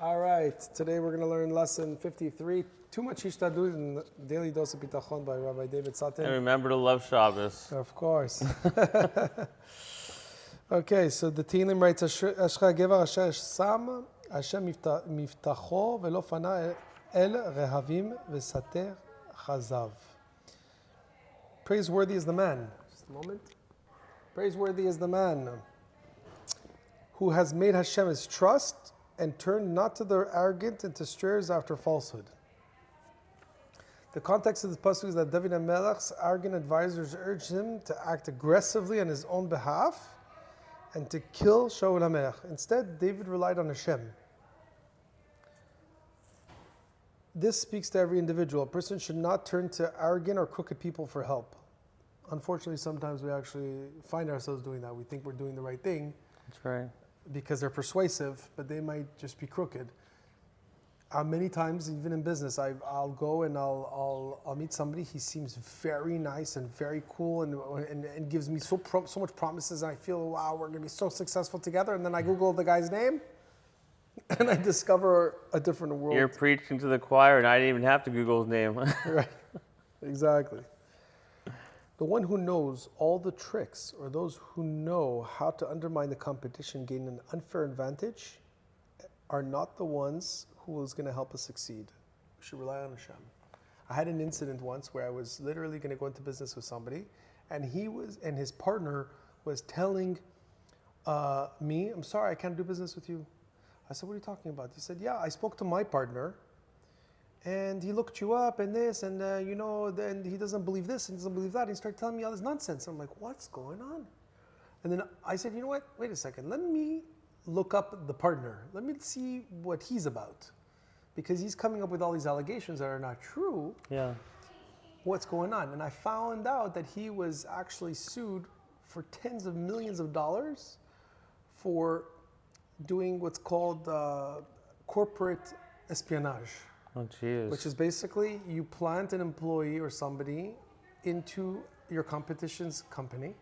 All right, today we're going to learn lesson 53, Too Much Hishtadius in Daily Dose of Bitachon by Rabbi David Sutton. And remember to love Shabbos. Of course. Okay, so the Tehillim writes, Ashra Gevar Asher Sam, Hashem Miftacho Velo Fana El Rehavim Vesater Chazav. Praiseworthy is the man. Just a moment. Praiseworthy is the man who has made Hashem his trust and turned not to the arrogant and to strayers after falsehood. The context of this pasuk is that David HaMelech's arrogant advisors urged him to act aggressively on his own behalf and to kill Shaul HaMelech. Instead, David relied on Hashem. This speaks to every individual. A person should not turn to arrogant or crooked people for help. Unfortunately, sometimes we actually find ourselves doing that. We think we're doing the right thing. That's right. Because they're persuasive, but they might just be crooked. Many times, even in business, I'll go and I'll meet somebody. He seems very nice and very cool, and gives me so much promises. And I feel, wow, we're going to be so successful together. And then I Google the guy's name, and I discover a different world. You're preaching to the choir, and I didn't even have to Google his name. Right, exactly. The one who knows all the tricks, or those who know how to undermine the competition, gain an unfair advantage, are not the ones who is going to help us succeed. We should rely on Hashem. I had an incident once where I was literally going to go into business with somebody, and his partner was telling me, "I'm sorry, I can't do business with you." I said, "What are you talking about?" He said, "Yeah, I spoke to my partner, and he looked you up and this, and then he doesn't believe this and he doesn't believe that." He started telling me all this nonsense. I'm like, what's going on? And then I said, you know what? Wait a second. Let me look up the partner. Let me see what he's about. Because he's coming up with all these allegations that are not true. Yeah. What's going on? And I found out that he was actually sued for tens of millions of dollars for doing what's called corporate espionage. Oh, jeez. Which is basically you plant an employee or somebody into your competition's company.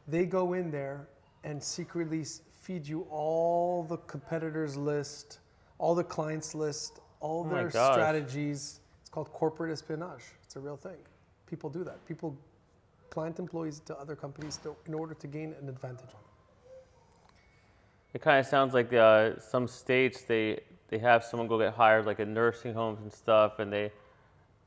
They go in there and secretly feed you all the competitors' list, all the clients' list, all their strategies. It's called corporate espionage. It's a real thing. People do that. People plant employees to other companies in order to gain an advantage on them. It kind of sounds like some states, they have someone go get hired like at nursing homes and stuff, and they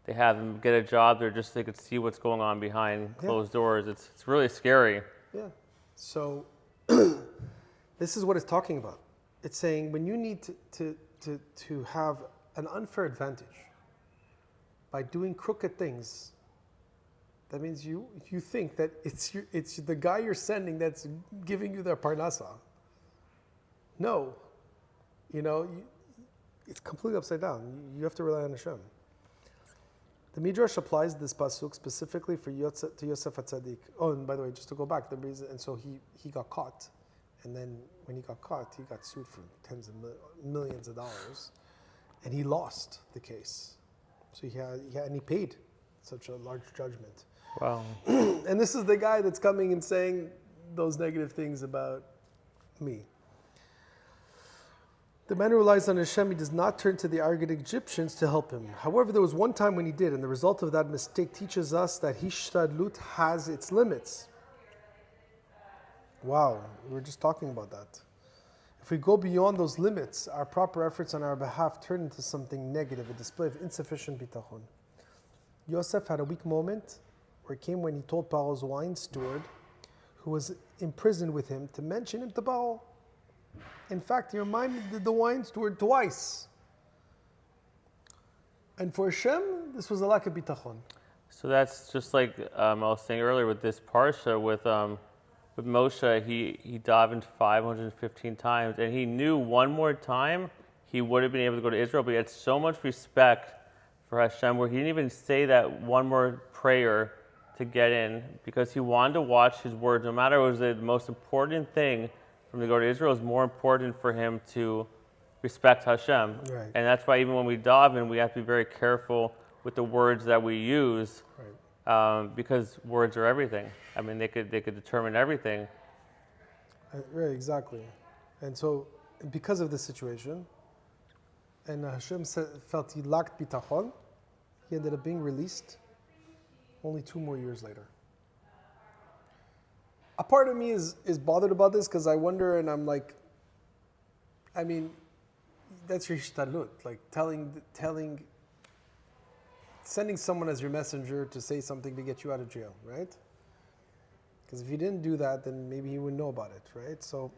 have them get a job there just so they could see what's going on behind closed doors. It's really scary. Yeah. So this is what it's talking about. It's saying when you need to have an unfair advantage by doing crooked things, that means you think that it's the guy you're sending that's giving you their parnasa. No. It's completely upside down. You have to rely on Hashem. The Midrash applies this pasuk specifically to Yosef HaTzadik. Oh, and by the way, just to go back, the reason, and so he got caught, and then when he got caught, he got sued for tens of millions of dollars, and he lost the case. So he paid such a large judgment. Wow. And this is the guy that's coming and saying those negative things about me. The man who relies on Hashem, he does not turn to the arrogant Egyptians to help him. However, there was one time when he did, and the result of that mistake teaches us that Hishtadlut has its limits. Wow, we were just talking about that. If we go beyond those limits, our proper efforts on our behalf turn into something negative, a display of insufficient bitachon. Yosef had a weak moment where it came when he told Paro's wine steward, who was imprisoned with him, to mention him to Paro. In fact, he reminded the wine steward twice. And for Hashem, this was a lack of bitachon. So that's just like I was saying earlier with this parsha with Moshe. He davened 515 times, and he knew one more time he would have been able to go to Israel, but he had so much respect for Hashem where he didn't even say that one more prayer to get in because he wanted to watch his words. No matter what was the most important thing from to go to Israel, is more important for him to respect Hashem. Right. And that's why even when we daven, we have to be very careful with the words that we use, because words are everything. I mean, they could determine everything. Right, exactly. And so because of this situation, and Hashem felt he lacked bitachon, he ended up being released only 2 more years later. A part of me is bothered about this because I wonder, and I'm like, I mean, that's your hishtadlut, like sending someone as your messenger to say something to get you out of jail, right? Because if you didn't do that, then maybe he wouldn't know about it, right? So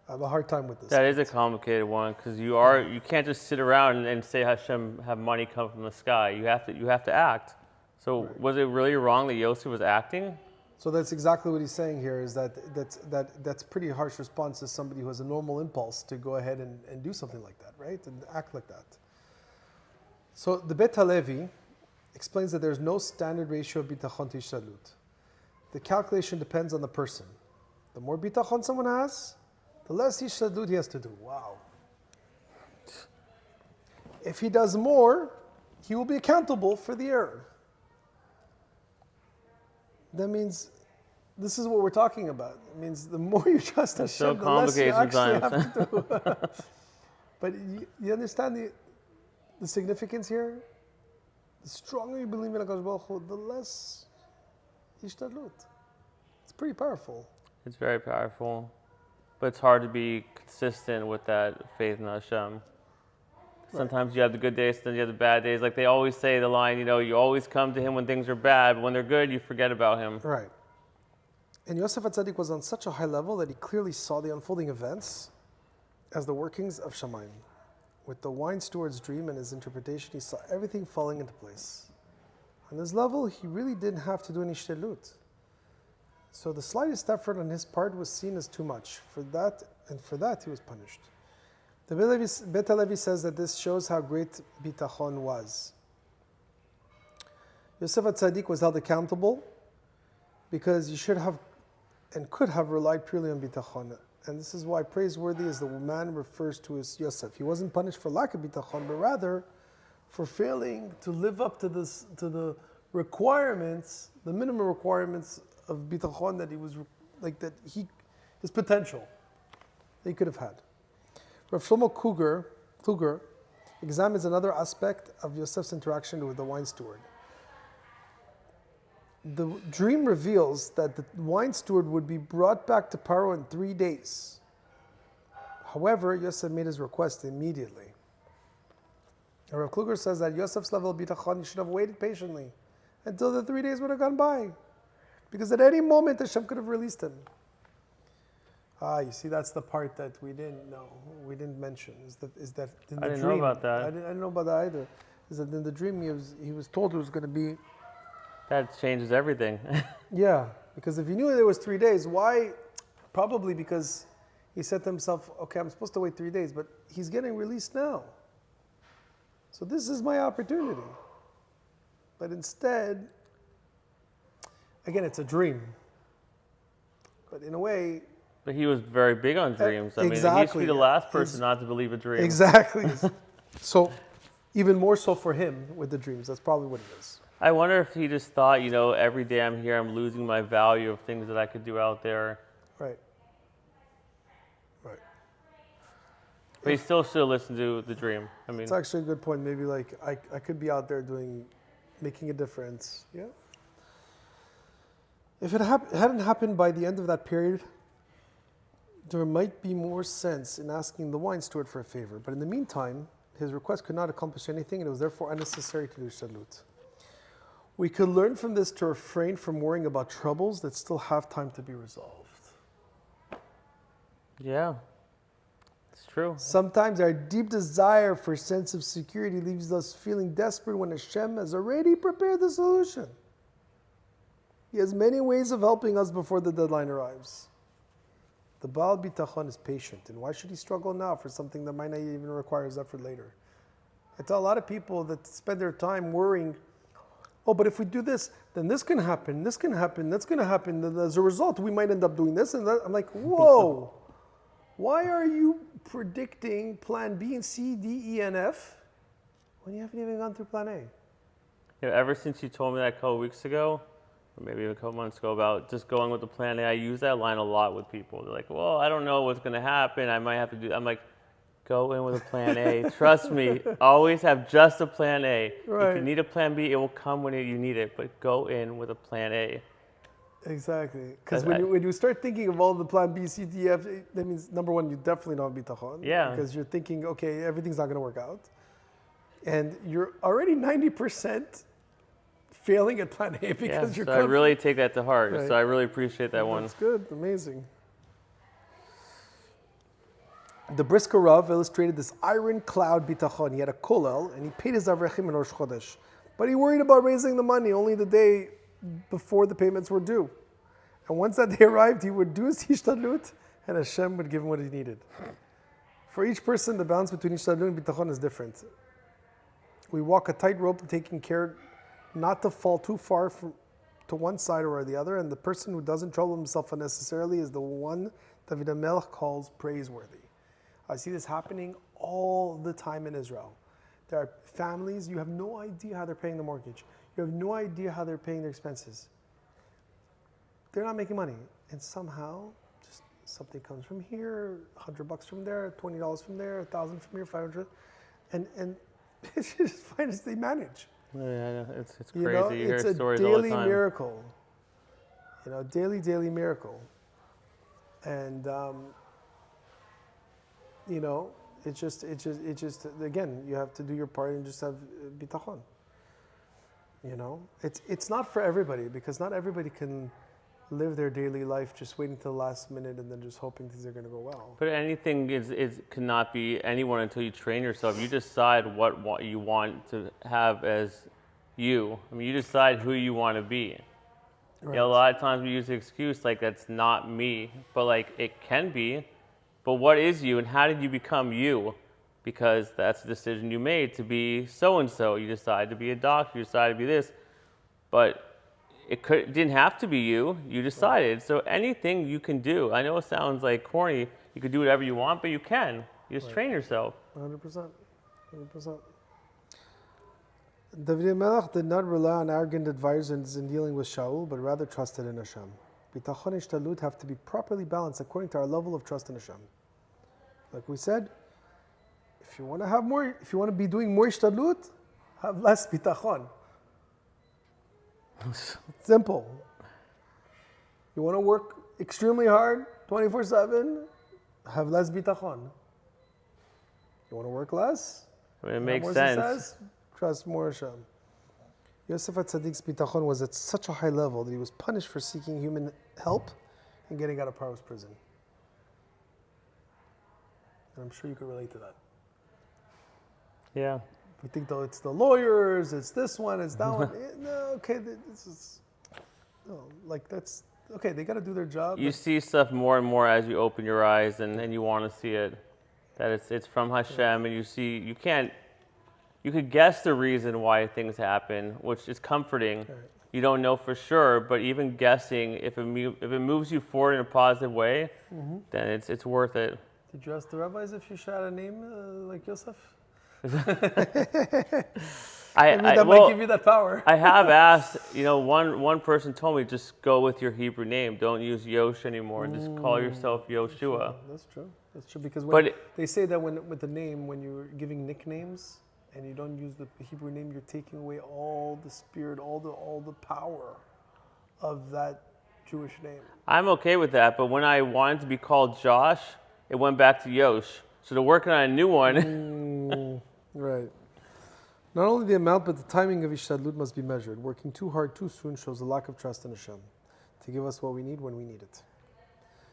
I have a hard time with this. That is a complicated one because you can't just sit around and say Hashem have money come from the sky. You have to act. So was it really wrong that Yosef was acting? So that's exactly what he's saying here. Is that's pretty harsh response to somebody who has a normal impulse to go ahead and do something like that, right? And act like that. So the Bet HaLevi explains that there's no standard ratio of bitachon to hishtadlut. The calculation depends on the person. The more bitachon someone has, the less hishtadlut he has to do. Wow. If he does more, he will be accountable for the error. That means this is what we're talking about. It means the more you trust Hashem, the less you actually have to do. But you understand the significance here? The stronger you believe in HaKadosh Baruch Hu, the less hishtadlut. It's pretty powerful. It's very powerful. But it's hard to be consistent with that faith in Hashem. Sometimes you have the good days, then you have the bad days. Like they always say the line, you always come to him when things are bad, but when they're good, you forget about him. Right. And Yosef HaTzadik was on such a high level that he clearly saw the unfolding events as the workings of Shamayim. With the wine steward's dream and his interpretation, he saw everything falling into place. On this level, he really didn't have to do any hishtadlut. So the slightest effort on his part was seen as too much. For that he was punished. The Bet HaLevi says that this shows how great bitachon was. Yosef HaTzadik was held accountable because he should have and could have relied purely on bitachon. And this is why praiseworthy as the man refers to as Yosef. He wasn't punished for lack of bitachon, but rather for failing to live up to the requirements, the minimum requirements of bitachon that he was his potential that he could have had. Rav Shlomo Kluger examines another aspect of Yosef's interaction with the wine steward. The dream reveals that the wine steward would be brought back to Paro in 3 days. However, Yosef made his request immediately. And Rav Kluger says that Yosef's level of bitachon, he should have waited patiently until the 3 days would have gone by. Because at any moment, Hashem could have released him. You see, that's the part that we didn't know, we didn't mention. Is that in the I didn't dream, know about that. I didn't know about that either. Is that in the dream he was told it was going to be. That changes everything. Yeah, because if he knew there was 3 days, why? Probably because he said to himself, okay, I'm supposed to wait 3 days, but he's getting released now. So this is my opportunity. But instead, again, it's a dream. But in a way... But he was very big on dreams. I mean, he used to be the last person not to believe a dream. Exactly. So even more so for him with the dreams. That's probably what it is. I wonder if he just thought, every day I'm here, I'm losing my value of things that I could do out there. Right. But he still should listen to the dream. I mean, it's actually a good point. Maybe I could be out there making a difference. Yeah. If it hadn't happened by the end of that period, there might be more sense in asking the wine steward for a favor. But in the meantime, his request could not accomplish anything, and it was therefore unnecessary to do hishtadlut. We could learn from this to refrain from worrying about troubles that still have time to be resolved. Yeah, it's true. Sometimes our deep desire for a sense of security leaves us feeling desperate when Hashem has already prepared the solution. He has many ways of helping us before the deadline arrives. The Baal Bitachon is patient, and why should he struggle now for something that might not even require his effort later? I tell a lot of people that spend their time worrying, but if we do this, then this can happen, that's going to happen, and as a result, we might end up doing this and that. I'm like, whoa, why are you predicting plan B and C, D, E, and F when you haven't even gone through plan A? Ever since you told me that a couple weeks ago, maybe a couple months ago, about just going with the plan A. I use that line a lot with people. They're like, well, I don't know what's going to happen. I might have to do. I'm like, go in with a plan A. Trust me. Always have just a plan A. Right. If you need a plan B, it will come when you need it. But go in with a plan A. Exactly. Because when you start thinking of all the plan B, C, D, F, that means number one, you definitely don't have bitachon. Yeah. Because you're thinking, okay, everything's not going to work out. And you're already 90% failing at plan A because you're so I really take that to heart. Right. So I really appreciate that one. That's good. Amazing. The Brisker Rav illustrated this iron-cloud bitachon. He had a kollel, and he paid his avrechim in Rosh Chodesh. But he worried about raising the money only the day before the payments were due. And once that day arrived, he would do his hishtadlut, and Hashem would give him what he needed. For each person, the balance between hishtadlut and bitachon is different. We walk a tightrope, taking care not to fall too far to one side or the other, and the person who doesn't trouble himself unnecessarily is the one David HaMelech calls praiseworthy. I see this happening all the time in Israel. There are families, you have no idea how they're paying the mortgage. You have no idea how they're paying their expenses. They're not making money. And somehow, just something comes from here, $100 from there, $20 from there, $1,000 from here, $500. And it's just fine as they manage. Yeah, I know. It's crazy. You know, You hear it's stories a all the daily time. miracle. You know, daily miracle. And, you know, it just, again, you have to do your part and just have bitachon. You know, it's not for everybody, because not everybody can live their daily life just waiting till the last minute and then just hoping things are going to go well. But anything cannot be anyone until you train yourself. You decide what you want to have as you. I mean, you decide who you want to be. Right. You know, a lot of times we use the excuse like, that's not me, but like it can be. But what is you, and how did you become you? Because that's the decision you made to be so-and-so. You decided to be a doctor, you decided to be this. But it didn't have to be you. You decided. So anything you can do. I know it sounds like corny. You could do whatever you want, but you can. You just train yourself. 100%. David HaMelech did not rely on arrogant advisors in dealing with Shaul, but rather trusted in Hashem. Bitachon and Hishtadlut have to be properly balanced according to our level of trust in Hashem. Like we said, if you want to have more, if you want to be doing more Hishtadlut, have less bitachon. Simple. You want to work extremely hard, 24/7, have less bitachon. You want to work less? I mean, it makes more sense. Success, trust more Hashem. Yosef HaTzaddik's bitachon was at such a high level that he was punished for seeking human help and getting out of Paro's prison. And I'm sure you could relate to that. Yeah. We think though it's the lawyers, it's this one, it's that one. No, okay, this is, no, like that's, okay, they got to do their job. You see stuff more and more as you open your eyes and you want to see it. That it's from Hashem, and you see, you could guess the reason why things happen, which is comforting. Right. You don't know for sure, but even guessing, if it moves you forward in a positive way, then it's worth it. Did you ask the rabbis if you should add a name like Yosef? I mean, that might give you that power. I have asked, one person told me, just go with your Hebrew name. Don't use Yosh anymore. Just call yourself Yoshua. That's true. That's true. Because they say that with the name, when you're giving nicknames and you don't use the Hebrew name, you're taking away all the spirit, all the power of that Jewish name. I'm okay with that, but when I wanted to be called Josh, it went back to Yosh. So they're working on a new one. Right. Not only the amount, but the timing of Hishtadlut must be measured. Working too hard too soon shows a lack of trust in Hashem to give us what we need when we need it.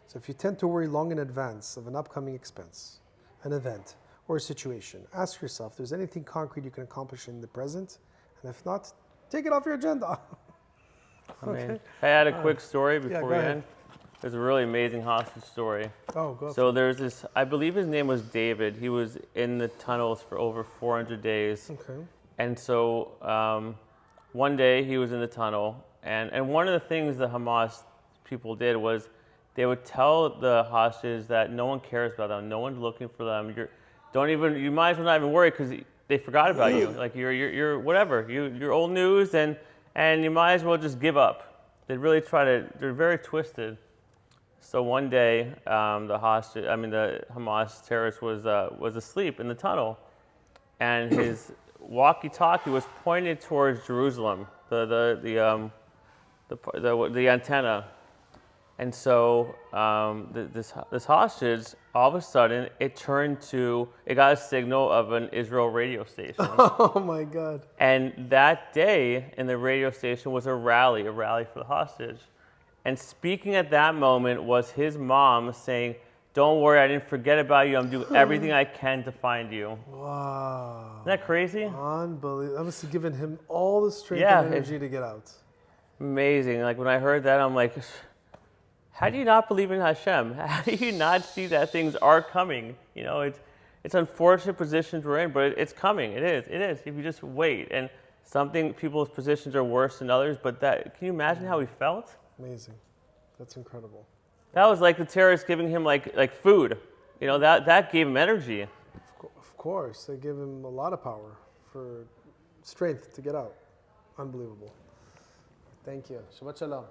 So if you tend to worry long in advance of an upcoming expense, an event, or a situation, ask yourself if there's anything concrete you can accomplish in the present, and if not, take it off your agenda. Okay. I had a quick story before we ahead. end. There's a really amazing hostage story. Oh, go. So there's this, I believe his name was David. He was in the tunnels for over 400 days. Okay. And so one day he was in the tunnel, and one of the things the Hamas people did was they would tell the hostages that no one cares about them, no one's looking for them. You might as well not even worry because they forgot about you. Like you're whatever. You're old news, and you might as well just give up. they're very twisted. So one day, the Hamas terrorist was asleep in the tunnel, and his walkie-talkie was pointed towards Jerusalem, the antenna. And so this hostage, all of a sudden, it got a signal of an Israel radio station. Oh my God. And that day in the radio station was a rally for the hostage. And speaking at that moment was his mom saying, "Don't worry, I didn't forget about you. I'm doing everything I can to find you." Wow. Isn't that crazy? Unbelievable. That must have given him all the strength Yeah, and energy to get out. Amazing. Like when I heard that, I'm like, how do you not believe in Hashem? How do you not see that things are coming? You know, it's unfortunate positions we're in, but it's coming. It is. If you just wait. And people's positions are worse than others, but can you imagine how he felt? Amazing. That's incredible. That was like the terrorists giving him like food. You know, that gave him energy. Of course. They give him a lot of power for strength to get out. Unbelievable. Thank you. Shabbat shalom.